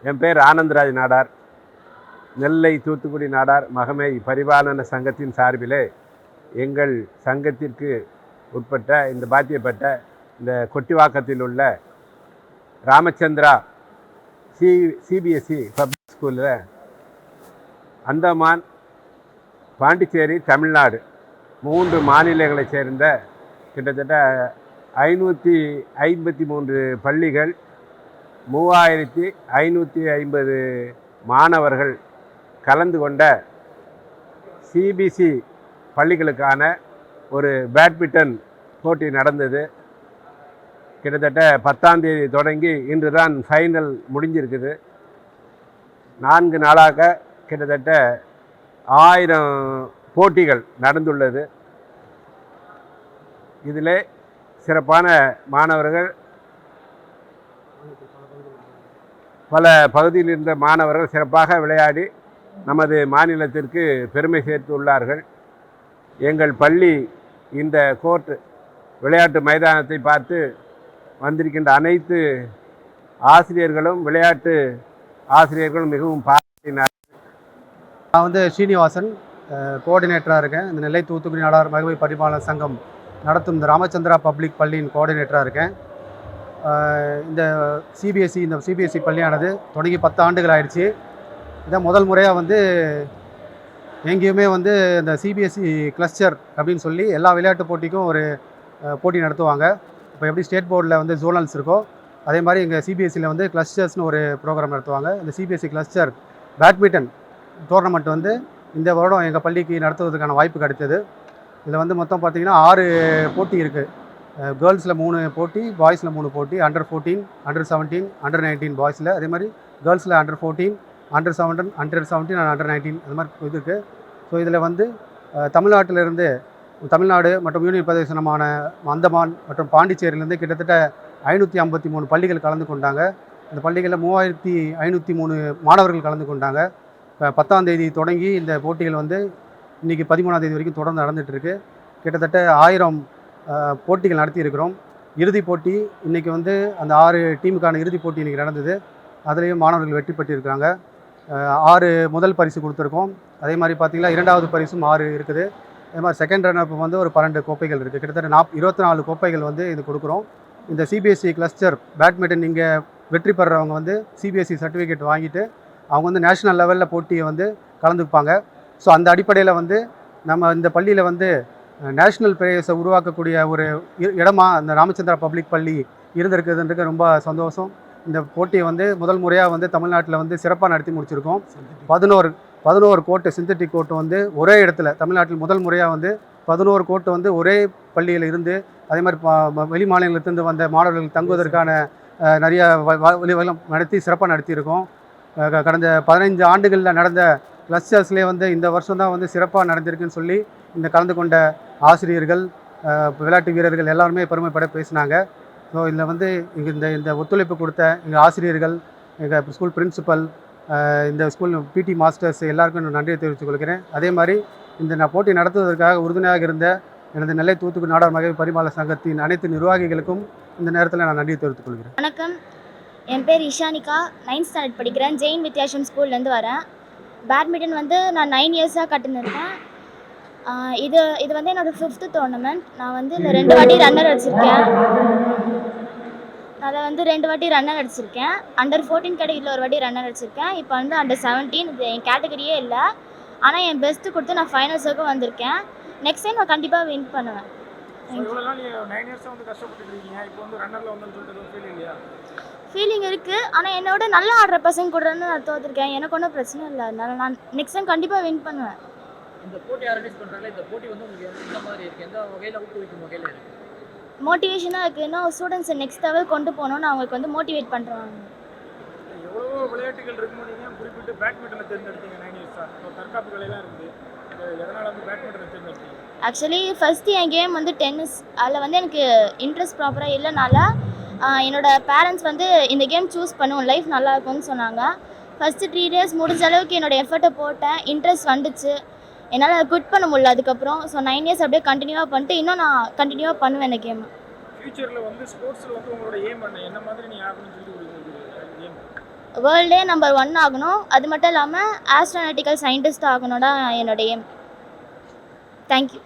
என் பேர் ஆனந்தராஜ் நாடார். நெல்லை தூத்துக்குடி நாடார் மகமை பரிபாலன சங்கத்தின் சார்பிலே எங்கள் சங்கத்திற்கு உட்பட்ட இந்த பாத்தியப்பட்ட இந்த கொட்டிவாக்கத்தில் உள்ள ராமச்சந்திரா சிபிஎஸ்சி பப்ளிக் ஸ்கூலில் அந்தமான், பாண்டிச்சேரி, தமிழ்நாடு 3 மாநிலங்களைச் சேர்ந்த கிட்டத்தட்ட 553 பள்ளிகள், 3550 மாணவர்கள் கலந்து கொண்ட சிபிஎஸ்சி பள்ளிகளுக்கான ஒரு பேட்மிண்டன் போட்டி நடந்தது. கிட்டத்தட்ட 10ஆம் தேதி தொடங்கி இன்று தான் ஃபைனல் முடிஞ்சிருக்குது. 4 நாளாக கிட்டத்தட்ட 1000 போட்டிகள் நடந்துள்ளது. இதில் சிறப்பான மாணவர்கள், பல பகுதியில் இருந்த மாணவர்கள் சிறப்பாக விளையாடி நமது மாநிலத்திற்கு பெருமை சேர்த்துள்ளார்கள். எங்கள் பள்ளி இந்த கோர்ட் விளையாட்டு மைதானத்தை பார்த்து வந்திருக்கின்ற அனைத்து ஆசிரியர்களும், விளையாட்டு ஆசிரியர்களும் மிகவும் பாராட்டினார். நான் ஸ்ரீனிவாசன், கோஆர்டினேட்டராக இருக்கேன். இந்த நெல்லை தூத்துக்குடி நாடார் மகமை பரிபாலன சங்கம் நடத்தும் இந்த ராமச்சந்திரா பப்ளிக் பள்ளியின் கோஆர்டினேட்டராக இருக்கேன். இந்த சிபிஎஸ்சி பள்ளியானது தொடங்கி 10 ஆண்டுகள் ஆயிடுச்சு. இதான் முதல் முறையாக எங்கேயுமே இந்த சிபிஎஸ்சி கிளஸ்டர் அப்படின்னு சொல்லி எல்லா விளையாட்டு போட்டிக்கும் ஒரு போட்டி நடத்துவாங்க. இப்போ எப்படி ஸ்டேட் போர்டில் ஜோனல்ஸ் இருக்கோ அதே மாதிரி எங்கள் சிபிஎஸ்சியில் கிளஸ்டர்ஸ்னு ஒரு ப்ரோக்ராம் நடத்துவாங்க. இந்த சிபிஎஸ்சி கிளஸ்டர் பேட்மிண்டன் டோர்னமெண்ட் இந்த வருடம் எங்கள் பள்ளிக்கு நடத்துவதற்கான வாய்ப்பு கிடைத்தது. இதில் மொத்தம் பார்த்திங்கன்னா 6 போட்டி இருக்குது. கேர்ள்ஸில் 3 போட்டி, பாய்ஸில் 3 போட்டி. அண்டர் 14, அண்டர் 17, அண்டர் 19 பாய்ஸில், அதே மாதிரி கேர்ள்ஸில் under 14, under 17, under 17 and under 19 அது மாதிரி இது இருக்குது. ஸோ இதில் தமிழ்நாட்டிலிருந்து, தமிழ்நாடு மற்றும் யூனியன் பிரதேசமான அந்தமான் மற்றும் பாண்டிச்சேரியிலேருந்து கிட்டத்தட்ட 553 பள்ளிகள் கலந்து கொண்டாங்க. இந்த பள்ளிகளில் 3503 மாணவர்கள் கலந்து கொண்டாங்க. இப்போ 10ஆம் தேதி தொடங்கி இந்த போட்டிகள் இன்றைக்கி 13ஆம் தேதி வரைக்கும் தொடர்ந்து நடந்துகிட்ருக்கு. கிட்டத்தட்ட 1000 போட்டிகள் நடத்தியிருக்கிறோம். இறுதிப் போட்டி இன்றைக்கி அந்த 6 டீமுக்கான இறுதிப் போட்டி இன்றைக்கி நடந்தது. அதுலேயும் மாணவர்கள் வெற்றி பெற்றிருக்கிறாங்க. 6 முதல் பரிசு கொடுத்துருக்கோம். அதே மாதிரி பார்த்திங்கன்னா 2வது பரிசும் 6 இருக்குது. அதே மாதிரி செகண்ட் ரன்னப் ஒரு 12 கோப்பைகள் இருக்குது. கிட்டத்தட்ட 24 கோப்பைகள் இது கொடுக்குறோம். இந்த சிபிஎஸ்சி கிளஸ்டர் பேட்மிண்டன் இங்கே வெற்றி பெறுறவங்க சிபிஎஸ்சி சர்டிஃபிகேட் வாங்கிட்டு அவங்க நேஷ்னல் லெவலில் போட்டியை கலந்துப்பாங்க. ஸோ அந்த அடிப்படையில் நம்ம இந்த பள்ளியில் நேஷ்னல் பிளேயர்ஸை உருவாக்கக்கூடிய ஒரு இடமா இந்த ராமச்சந்திரா பப்ளிக் பள்ளி இருந்திருக்குதுன்றது ரொம்ப சந்தோஷம். இந்த போட்டியை முதல் முறையாக தமிழ்நாட்டில் சிறப்பாக நடத்தி முடிச்சிருக்கோம். 11 கோர்ட்டு, சிந்தட்டிக் கோர்ட்டு ஒரே இடத்துல தமிழ்நாட்டில் முதல் முறையாக 11 கோர்ட்டு ஒரே பள்ளியில் இருந்து, அதே மாதிரி வெளி மாநிலத்திலிருந்து வந்த மாணவர்கள் தங்குவதற்கான நிறைய நடத்தி சிறப்பாக நடத்தியிருக்கோம். கடந்த 15 ஆண்டுகளில் நடந்த கிளஸ்டர்ஸ்லேயே இந்த வருஷம் தான் சிறப்பாக நடந்திருக்குன்னு சொல்லி இந்த கலந்து கொண்ட ஆசிரியர்கள், விளையாட்டு வீரர்கள் எல்லாருமே பெருமைப்பட பேசினாங்க. ஸோ இதில் இந்த ஒத்துழைப்பு கொடுத்த எங்கள் ஆசிரியர்கள், எங்கள் ஸ்கூல் பிரின்சிபல், இந்த ஸ்கூல் பிடி மாஸ்டர்ஸ் எல்லாருக்கும் நான் நன்றியை தெரிவித்துக் கொள்கிறேன். அதே மாதிரி நான் போட்டி நடத்துவதற்காக உறுதுணையாக இருந்த எனது நெல்லை தூத்துக்குடி நாடார் மகமை பரிபாலன சங்கத்தின் அனைத்து நிர்வாகிகளுக்கும் இந்த நேரத்தில் நான் நன்றியை தெரிவித்துக் கொள்கிறேன். வணக்கம், என் பேர் இஷானிகா. 9th ஸ்டாண்டர்ட் படிக்கிறேன். ஜெயின் வித்யாசம் ஸ்கூல்லேருந்து வரேன். பேட்மிண்டன் நான் 9 இயர்ஸாக கற்றுன்னுருக்கேன். இது என்னோடய 5th டோர்னமெண்ட். நான் இந்த 2 வாட்டி ரன்னர் அடிச்சிருக்கேன். அதில் 2 வாட்டி ரன்னர் அடிச்சிருக்கேன். அண்டர் 14 கேட்டகரியில் ஒரு வாட்டி ரன்னர் அடிச்சிருக்கேன். இப்போ அண்டர் 17 இது என் கேட்டகரியே இல்லை. ஆனால் என் பெஸ்ட்டு கொடுத்து நான் ஃபைனல்ஸுக்கும் வந்திருக்கேன். நெக்ஸ்ட் டைம் நான் கண்டிப்பாக வின் பண்ணுவேன். ஃபீலிங் இருக்குது. ஆனால் என்னோட நல்லா ஆடுற பசங்க கூட நான் தோற்றுருக்கேன். எனக்கு ஒன்றும் பிரச்சனை இல்லை. அதனால நான் நெக்ஸ்ட் டைம் கண்டிப்பாக வின் பண்ணுவேன். இந்த போட்டி ஆர்கனைஸ் பண்ணுறாங்க. இந்த போட்டி உங்களுக்கு எந்த மாதிரி இருக்குது? எந்த வகையில் ஊக்குவிக்கும் வகையில் இருக்குது? மோட்டிவேஷனாக இருக்குது. இன்னும் ஸ்டூடெண்ட்ஸை நெக்ஸ்ட் லெவல் கொண்டு போகணுன்னு அவங்களுக்கு மோட்டிவேட் பண்ணுறாங்க. எவ்வளோ விளையாட்டுகள் இருக்கும்போது நீங்கள் குறிப்பிட்டு பேட்மிண்டனை தேர்ந்தெடுத்தீங்க? 9 இயர்ஸா தற்காப்பு கலையெல்லாம் இருக்குது. எதனால் பேட்மிண்டனை தேர்ந்தெடுத்தீங்க? ஆக்சுவலி ஃபஸ்ட்டு என் கேம் டென்னிஸ். அதில் எனக்கு இன்ட்ரெஸ்ட் ப்ராப்பராக இல்லைனால என்னோடய பேரண்ட்ஸ் இந்த கேம் சூஸ் பண்ணுவோம், லைஃப் நல்லா இருக்கும்னு சொன்னாங்க. ஃபஸ்ட்டு 3 days முடிஞ்ச அளவுக்கு என்னோடய எஃபர்ட்டை போட்டேன். இன்ட்ரெஸ்ட் வந்துச்சு. என்னால் குவிட் பண்ண முடியல அதுக்கப்புறம். ஸோ 9 இயர்ஸ் அப்படியே கண்டினியூவாக பண்ணிட்டு இன்னும் நான் கண்டினியூவாக பண்ணுவேன் இந்த கேம். ஃபியூச்சரில் வந்து ஸ்போர்ட்ஸில் வந்து உங்களோட ஏம் என்ன மாதிரி நீ ஆகணும்னு சொல்லி உங்களுக்கு ஏம்? வேர்ல்டே நம்பர் 1 ஆகணும். அது மட்டும் இல்லாமல் ஆஸ்ட்ரோநாட்டிக்கல் சயின்டிஸ்ட் ஆகணும் தான் என்னோட எய்ம். தேங்க்யூ.